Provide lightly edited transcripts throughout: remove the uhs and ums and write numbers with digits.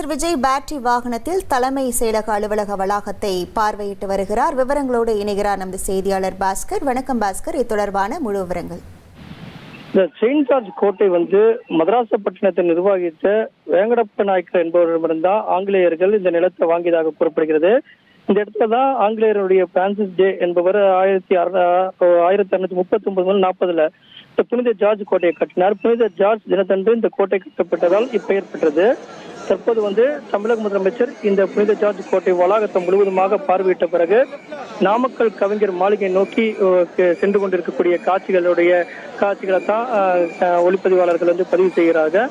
முதலமைச்சர் விஜய் பேட்டரி வாகனத்தில் தலைமை செயலக அலுவலக வளாகத்தை பார்வையிட்டு வருகிறார். விவரங்களோடு இணைகிறார் நமது செய்தியாளர் பாஸ்கர். வணக்கம் பாஸ்கர், இது தொடர்பான முழு விவரங்கள். இந்த செயின்ட் ஜார்ஜ் கோட்டை மதராசப்பட்டினத்தை நிர்வகித்த வேங்கடப்ப நாயக்கர் என்பவரிடமிருந்தான் ஆங்கிலேயர்கள் இந்த நிலத்தை வாங்கியதாக கூறப்படுகிறது. இந்த இடத்துல தான் ஆங்கிலேயருடைய பிரான்சிஸ் டே என்பவர் 1639 முதல் 40 புனித ஜார்ஜ் கோட்டையை கட்டினார். புனித ஜார்ஜ் தினத்தன்று இந்த கோட்டை கட்டப்பட்டதால் இப்பெயர் பெற்றது. தற்போது தமிழக முதலமைச்சர் இந்த புனித ஜார்ஜ் கோட்டை வளாகத்தை முழுவதுமாக பார்வையிட்ட பிறகு நாமக்கல் கவிஞர் மாளிகை நோக்கி சென்று கொண்டிருக்கக்கூடிய காட்சிகளை தான் ஒளிப்பதிவாளர்கள் பதிவு செய்கிறார்கள்.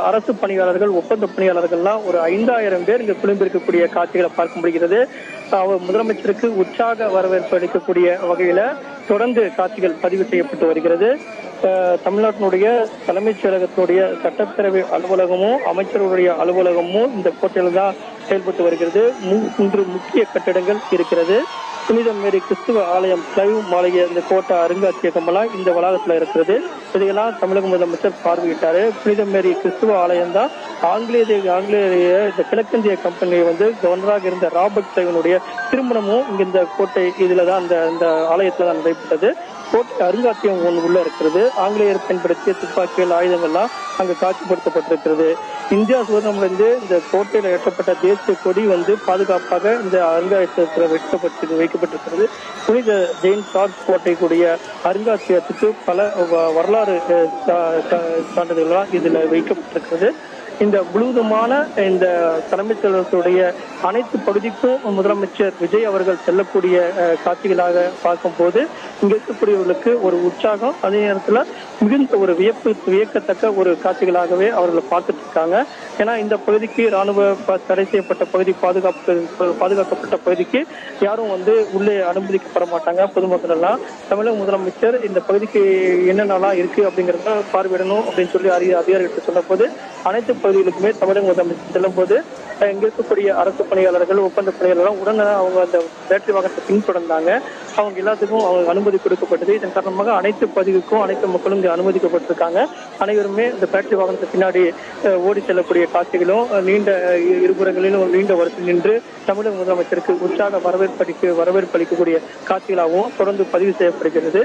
அரசு பணியாளர்கள், ஒப்பந்த பணியாளர்கள்லாம் ஒரு 5000 பேர் இங்கு குழும்பிருக்கக்கூடிய காட்சிகளை பார்க்க முடிகிறது. முதலமைச்சருக்கு உற்சாக வரவேற்பு அளிக்கக்கூடிய வகையில தொடர்ந்து காட்சிகள் பதிவு செய்யப்பட்டு வருகிறது. தமிழ்நாட்டினுடைய தலைமைச் செயலகத்தினுடைய சட்டப்பேரவை அலுவலகமும் அமைச்சர்களுடைய அலுவலகமும் இந்த கோட்டையில தான் செயல்பட்டு வருகிறது. 3 முக்கிய கட்டிடங்கள் இருக்கிறது. புனித மேரி கிறிஸ்துவ ஆலயம், கிளைவ் மாளிகை, இந்த கோட்டை அருங்காட்சியகம் எல்லாம் இந்த வளாகத்துல இருக்கிறது. இதையெல்லாம் தமிழக முதலமைச்சர் பார்வையிட்டாரு. புனித மேரி கிறிஸ்துவ ஆலயம் தான் ஆங்கிலேய இந்த கிழக்கிந்திய கம்பெனி கவர்னராக இருந்த ராபர்ட் கிளைவனுடைய திருமணமும் இங்க இந்த கோட்டை இதுலதான் அந்த ஆலயத்துல தான் நடைபெற்றது. கோட்டை அருங்காட்சியகம் ஒன்று உள்ள இருக்கிறது. ஆங்கிலேயர் பயன்படுத்திய துப்பாக்கிகள், ஆயுதங்கள்லாம் அங்கு காட்சிப்படுத்தப்பட்டிருக்கிறது. இந்தியா சுதந்திரமிருந்து இந்த கோட்டையில ஏற்றப்பட்ட தேசிய கொடி பாதுகாப்பாக இந்த அருங்காட்சியகத்தில் வைக்கப்பட்டிருக்கிறது. புனித செயின்ட் ஜார்ஜ் கோட்டை கூடிய அருங்காட்சியகத்துக்கு பல வரலாறு சான்றிதழ்களாக இதுல வைக்கப்பட்டிருக்கிறது. இந்த முழுவதுமான இந்த தலைமைச் செயலகத்துடைய அனைத்து பகுதிக்கும் முதலமைச்சர் விஜய் அவர்கள் செல்லக்கூடிய காட்சிகளாக பார்க்கும் போது இங்க இருக்கக்கூடியவர்களுக்கு ஒரு உற்சாகம், அதே நேரத்துல மிகுந்த ஒரு வியக்கத்தக்க ஒரு காட்சிகளாகவே அவர்களை பார்த்துட்டு இருக்காங்க. ஏன்னா இந்த பகுதிக்கு ராணுவ தடை செய்யப்பட்ட பகுதி, பாதுகாக்கப்பட்ட பகுதிக்கு யாரும் உள்ளே அனுமதிக்கப்பட மாட்டாங்க. பொதுமக்கள் எல்லாம் தமிழக முதலமைச்சர் இந்த பகுதிக்கு என்னென்னலாம் இருக்கு அப்படிங்கறத பார்வையிடணும் அப்படின்னு சொல்லி அதிகாரிகிட்ட சொன்ன போது அனைத்து பகுதிகளுக்குமே தமிழக முதலமைச்சர் செல்லும் போது இங்க இருக்கக்கூடிய அரசு பணியாளர்கள், ஒப்பந்த பணியாளர்கள் உடனே அவங்க அந்த பேட்டரி வாகனத்தை பின்தொடர்ந்தாங்க. அவங்க எல்லாத்துக்கும் அவங்க அனுமதி கொடுக்கப்பட்டது. இதன் காரணமாக அனைத்து பகுதிக்கும் அனைத்து மக்களும் இங்க அனுமதிக்கப்பட்டிருக்காங்க. அனைவருமே இந்த பேட்டரி வாகனத்தை பின்னாடி ஓடி செல்லக்கூடிய காட்சிகளும் இருபுறங்களிலும் நீண்ட வரிசை நின்று தமிழக முதலமைச்சருக்கு உற்சாக வரவேற்பு அளிக்கக்கூடிய காட்சிகளாகவும் தொடர்ந்து பதிவு செய்யப்படுகிறது.